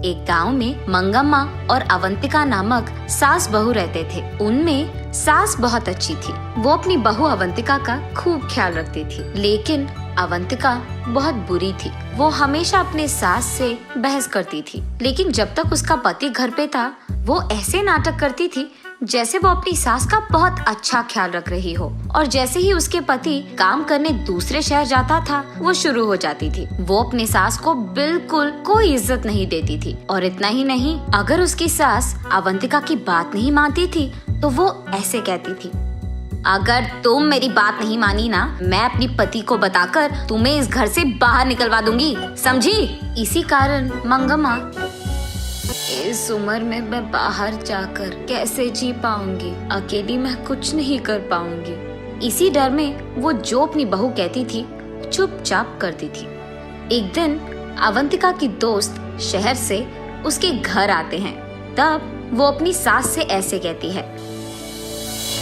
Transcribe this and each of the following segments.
एक गांव में मंगम्मा और अवंतिका नामक सास बहू रहते थे। उनमें सास बहुत अच्छी थी। वो अपनी बहू अवंतिका का खूब ख्याल रखती थी, लेकिन अवंतिका बहुत बुरी थी। वो हमेशा अपने सास से बहस करती थी, लेकिन जब तक उसका पति घर पे था वो ऐसे नाटक करती थी जैसे वो अपनी सास का बहुत अच्छा ख्याल रख रही हो। और जैसे ही उसके पति काम करने दूसरे शहर जाता था वो शुरू हो जाती थी। वो अपनी सास को बिल्कुल कोई इज्जत नहीं देती थी। और इतना ही नहीं, अगर उसकी सास अवंतिका की बात नहीं मानती थी तो वो ऐसे कहती थी, अगर तुम मेरी बात नहीं मानी ना, मैं अपनी पति को बताकर तुम्हें इस घर से बाहर निकलवा दूंगी, समझी। इसी कारण मंगम्मा, इस उम्र में मैं बाहर जाकर कैसे जी पाऊंगी, अकेली मैं कुछ नहीं कर पाऊंगी। इसी डर में वो जो अपनी बहू कहती थी चुपचाप करती थी। एक दिन अवंतिका की दोस्त शहर से उसके घर आते हैं। तब वो अपनी सास से ऐसे कहती है,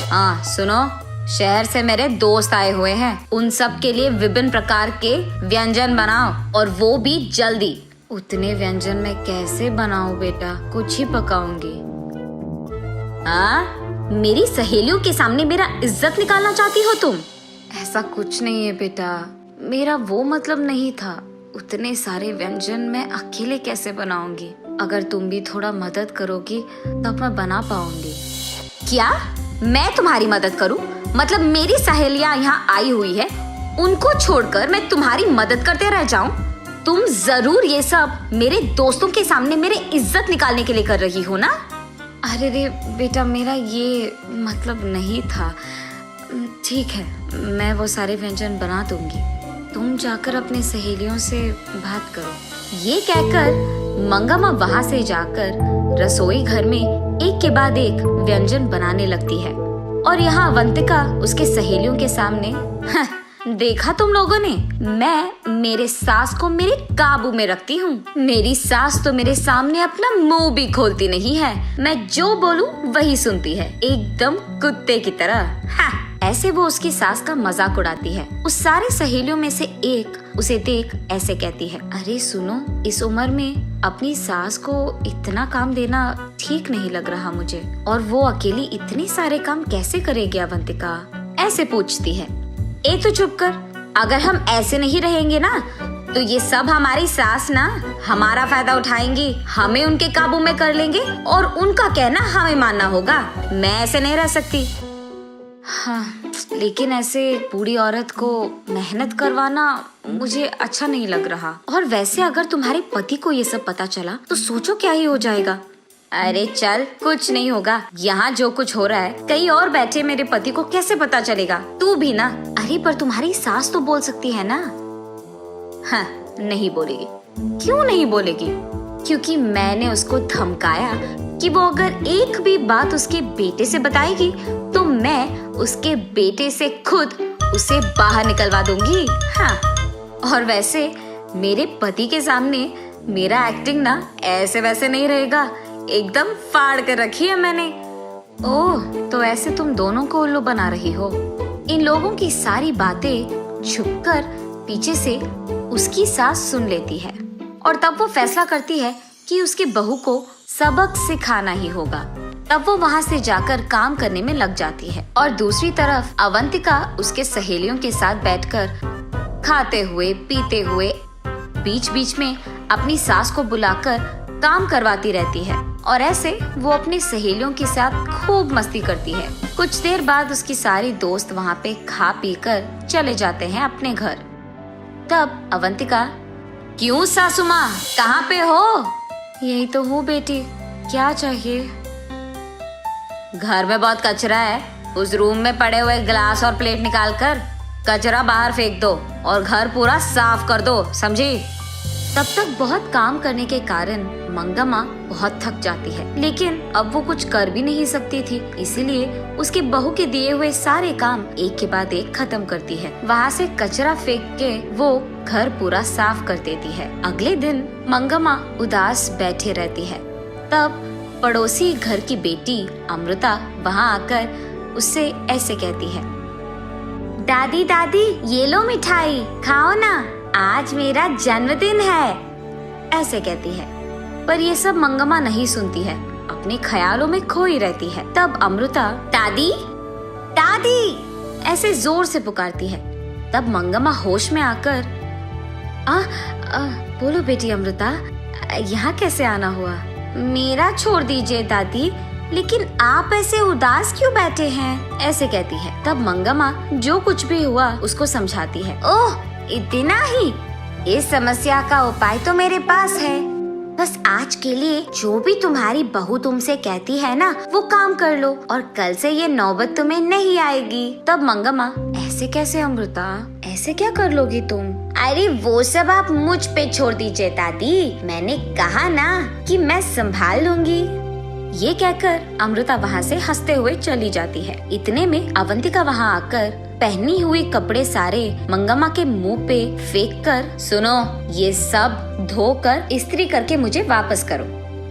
हाँ सुनो, शहर से मेरे दोस्त आए हुए हैं, उन सब के लिए विभिन्न प्रकार के व्यंजन बनाओ और वो भी जल्दी। उतने व्यंजन मैं कैसे बनाऊं बेटा, कुछ ही पकाऊंगी। मेरी सहेलियों के सामने मेरा इज्जत निकालना चाहती हो तुम? ऐसा कुछ नहीं है बेटा, मेरा वो मतलब नहीं था। उतने सारे व्यंजन मैं अकेले कैसे बनाऊंगी? अगर तुम भी थोड़ा मदद करोगी तब मैं बना पाऊंगी। क्या मैं तुम्हारी मदद करूं? मतलब मेरी सहेलियां यहाँ आई हुई है, उनको छोड़कर मैं तुम्हारी मदद करते रह जाऊं? तुम जरूर ये सब मेरे दोस्तों के सामने मेरे इज्जत निकालने के लिए कर रही हो ना? अरे रे बेटा, मेरा ये मतलब नहीं था। ठीक है, मैं वो सारे व्यंजन बना दूंगी, तुम जाकर अपने सहेलियों से बात करो। ये कहकर मंगम्मा वहाँ से जाकर रसोई घर में एक के बाद एक व्यंजन बनाने लगती है। और यहाँ अवंतिका उसके सहेलियों के सामने, देखा तुम लोगों ने, मैं मेरे सास को मेरे काबू में रखती हूँ। मेरी सास तो मेरे सामने अपना मुंह भी खोलती नहीं है, मैं जो बोलूँ वही सुनती है, एकदम कुत्ते की तरह। ऐसे वो उसकी सास का मजाक उड़ाती है। उस सारे सहेलियों में से एक उसे देख ऐसे कहती है, अरे सुनो, इस उम्र में अपनी सास को इतना काम देना ठीक नहीं लग रहा मुझे, और वो अकेली इतने सारे काम कैसे करेगी अवंतिका? ऐसे पूछती है। तो चुप कर, अगर हम ऐसे नहीं रहेंगे ना तो ये सब हमारी सास ना हमारा फायदा उठाएंगी, हमें उनके काबू में कर लेंगे और उनका कहना हमें मानना होगा। मैं ऐसे नहीं रह सकती। हाँ, लेकिन ऐसे बूढ़ी औरत को मेहनत करवाना मुझे अच्छा नहीं लग रहा। और वैसे अगर तुम्हारे पति को ये सब पता चला तो सोचो क्या ही हो जाएगा। अरे चल, कुछ नहीं होगा। यहाँ जो कुछ हो रहा है कहीं और बैठे मेरे पति को कैसे पता चलेगा? तू भी ना। अरे पर तुम्हारी सास तो बोल सकती है ना। हाँ, नहीं बोलेगी। क्यों नहीं बोलेगी? क्योंकि मैंने उसको धमकाया कि वो अगर एक भी बात उसके बेटे से बताएगी तो मैं उसके बेटे से खुद उसे बाहर निकलवा दूंगी। हाँ, और वैसे मेरे पति के सामने मेरा एक्टिंग ना ऐसे वैसे नहीं रहेगा, एकदम फाड़ कर रखी है मैंने। ओह, तो ऐसे तुम दोनों को उल्लू बना रही हो। इन लोगों की सारी बातें छुपकर पीछे से उसकी सास सुन लेती है और तब वो फैसला करती है कि उसकी बहू को सबक सिखाना ही होगा। तब वो वहाँ से जाकर काम करने में लग जाती है। और दूसरी तरफ अवंतिका उसके सहेलियों के साथ बैठकर खाते हुए पीते हुए बीच बीच में अपनी सास को बुलाकर काम करवाती रहती है। और ऐसे वो अपनी सहेलियों के साथ खूब मस्ती करती है। कुछ देर बाद उसकी सारी दोस्त वहाँ पे खा पी कर चले जाते हैं अपने घर। तब अवंतिका, क्यों सासू माँ, कहाँ पे हो? यही तो हूँ बेटी, क्या चाहिए? घर में बहुत कचरा है, उस रूम में पड़े हुए गिलास और प्लेट निकाल कर कचरा बाहर फेंक दो और घर पूरा साफ कर दो, समझी? तब तक बहुत काम करने के कारण मंगम्मा बहुत थक जाती है, लेकिन अब वो कुछ कर भी नहीं सकती थी, इसीलिए उसकी बहू के दिए हुए सारे काम एक के बाद एक खत्म करती है। वहाँ से कचरा फेंक के वो घर पूरा साफ कर देती है। अगले दिन मंगम्मा उदास बैठे रहती है। तब पड़ोसी घर की बेटी अमृता वहाँ आकर उससे ऐसे कहती है, दादी दादी, ये लो मिठाई, खाओ ना, आज मेरा जन्मदिन है। ऐसे कहती है। पर ये सब मंगम्मा नहीं सुनती है, अपने ख्यालों में खोई रहती है। तब अमृता दादी दादी ऐसे जोर से पुकारती है। तब मंगम्मा होश में आकर बोलो बेटी अमृता, यहाँ कैसे आना हुआ? मेरा छोड़ दीजिए दादी, लेकिन आप ऐसे उदास क्यों बैठे हैं? ऐसे कहती है। तब मंगम्मा जो कुछ भी हुआ उसको समझाती है। ओह, इतना ही? इस समस्या का उपाय तो मेरे पास है। बस आज के लिए जो भी तुम्हारी बहू तुमसे कहती है ना, वो काम कर लो और कल से ये नौबत तुम्हें नहीं आएगी। तब मंगम्मा, ऐसे कैसे अमृता, ऐसे क्या कर लोगी तुम? अरे वो सब आप मुझ पे छोड़ दीजिए दादी, मैंने कहा ना कि मैं संभाल लूंगी। ये कहकर अमृता वहाँ से हंसते हुए चली जाती है। इतने में अवंतिका वहाँ आकर पहनी हुई कपड़े सारे मंगम्मा के मुंह पे फेंक कर, सुनो, ये सब धोकर इस्त्री करके मुझे वापस करो।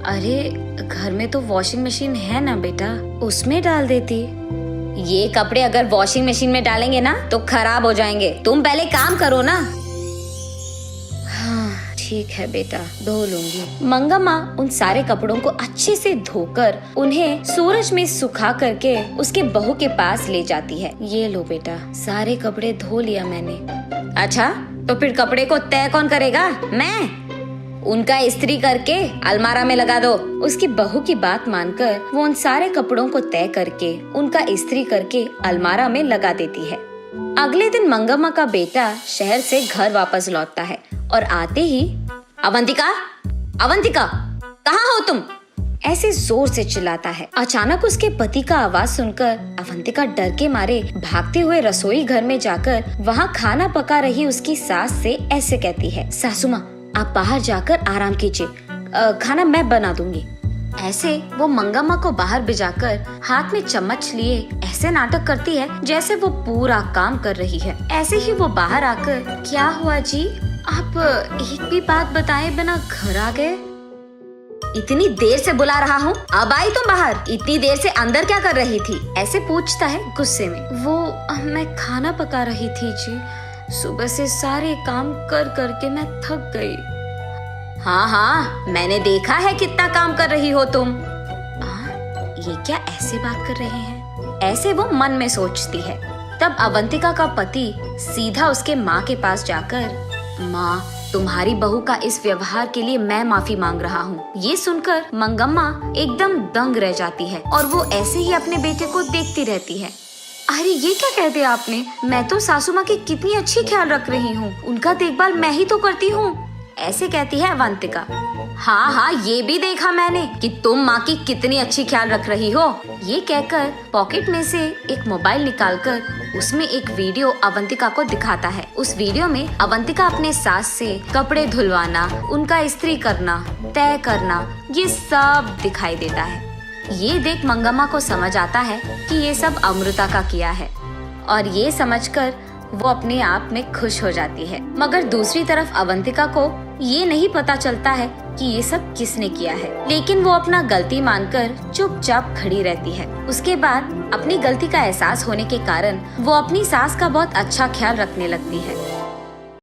अरे घर में तो वॉशिंग मशीन है ना बेटा, उसमें डाल देती। ये कपड़े अगर वॉशिंग मशीन में डालेंगे ना तो खराब हो जाएंगे, तुम पहले काम करो ना। ठीक है बेटा, धो लूंगी। मंगम्मा उन सारे कपड़ों को अच्छे से धोकर उन्हें सूरज में सुखा करके उसके बहू के पास ले जाती है। ये लो बेटा, सारे कपड़े धो लिया मैंने। अच्छा, तो फिर कपड़े को तय कौन करेगा? मैं? उनका इस्त्री करके अलमारा में लगा दो। उसकी बहू की बात मानकर वो उन सारे कपड़ों को तय करके उनका इस्त्री करके अलमारा में लगा देती है। अगले दिन मंगम्मा का बेटा शहर से घर वापस लौटता है और आते ही अवंतिका, अवंतिका, कहाँ हो तुम? ऐसे जोर से चिल्लाता है। अचानक उसके पति का आवाज सुनकर अवंतिका डर के मारे भागते हुए रसोई घर में जाकर वहाँ खाना पका रही उसकी सास से ऐसे कहती है, सासू माँ, आप बाहर जाकर आराम कीजिए, खाना मैं बना दूंगी। ऐसे वो मंगम्मा को बाहर भिजाकर हाथ में चम्मच लिए ऐसे नाटक करती है जैसे वो पूरा काम कर रही है। ऐसे ही वो बाहर आकर, क्या हुआ जी, आप एक भी बात बताए बिना घर आ गए? इतनी देर से बुला रहा हूँ, अब आई तुम बाहर? इतनी देर से अंदर क्या कर रही थी? ऐसे पूछता है गुस्से में। वो मैं खाना पका रही थी जी, सुबह से सारे काम कर करके मैं थक गई। हाँ हाँ, मैंने देखा है कितना काम कर रही हो तुम। ये क्या ऐसे बात कर रहे हैं? ऐसे वो मन में सोचती है। तब अवंतिका का पति सीधा उसके माँ के पास जाकर, माँ, तुम्हारी बहू का इस व्यवहार के लिए मैं माफी मांग रहा हूँ। ये सुनकर मंगम्मा एकदम दंग रह जाती है और वो ऐसे ही अपने बेटे को देखती रहती है। अरे ये क्या कह दिया आपने? मैं तो सासू माँ की कितनी अच्छी ख्याल रख रही हूँ, उनका देखभाल मैं ही तो करती हूँ, ऐसे कहती है अवंतिका। हाँ हाँ, ये भी देखा मैंने कि तुम माँ की कितनी अच्छी ख्याल रख रही हो। ये कहकर पॉकेट में से एक मोबाइल निकालकर उसमें एक वीडियो अवंतिका को दिखाता है। उस वीडियो में अवंतिका अपने सास से कपड़े धुलवाना, उनका इस्त्री करना, तय करना, ये सब दिखाई देता है। ये देख मंगम्मा को समझ आता है कि ये सब अमृता का किया है और ये समझकर वो अपने आप में खुश हो जाती है। मगर दूसरी तरफ अवंतिका को ये नहीं पता चलता है कि ये सब किसने किया है, लेकिन वो अपना गलती मानकर चुपचाप खड़ी रहती है। उसके बाद अपनी गलती का एहसास होने के कारण वो अपनी सास का बहुत अच्छा ख्याल रखने लगती है।